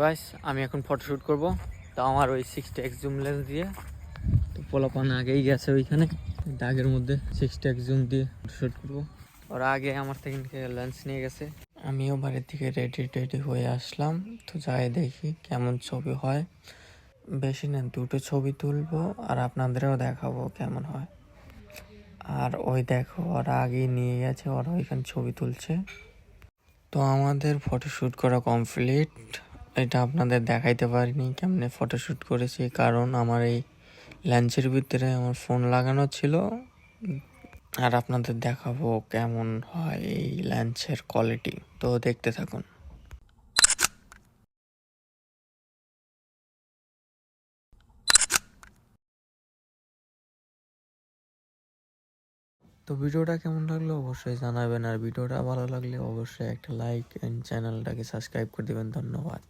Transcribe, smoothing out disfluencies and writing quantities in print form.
Guys আমি এখন photoshoot করব। তো আমার ওই 60x জুম লেন্স দিয়ে, তো পোলাপান আগেই গেছে ওইখানে দাগের মধ্যে 60x জুম দিয়ে ফটোশুট করবো। ওরা আগে আমার থেকে লেন্স নিয়ে গেছে। আমিও বাড়ির থেকে রেডি হয়ে আসলাম। তো যাই দেখি কেমন ছবি হয়। বেশি না, দুটো ছবি তুলবো আর আপনাদেরও দেখাবো কেমন হয়। আর ওই দেখো ওরা আগেই নিয়ে গেছে, ওরা ওইখানে ছবি তুলছে। তো আমাদের ফটোশ্যুট করা কমপ্লিট। এটা আপনাদের দেখাইতে পারিনি কেমনে ফটোশ্যুট করেছি, কারণ আমার এই লেন্সের ভিতরে আমার ফোন লাগানো ছিল। আর আপনাদের দেখাবো কেমন হয় এই লেন্সের কোয়ালিটি। তো দেখতে থাকুন। তো ভিডিওটা কেমন লাগলো অবশ্যই জানাবেন, আর ভিডিওটা ভালো লাগলে অবশ্যই একটা লাইক এন্ড চ্যানেলটাকে সাবস্ক্রাইব করে দিবেন। ধন্যবাদ।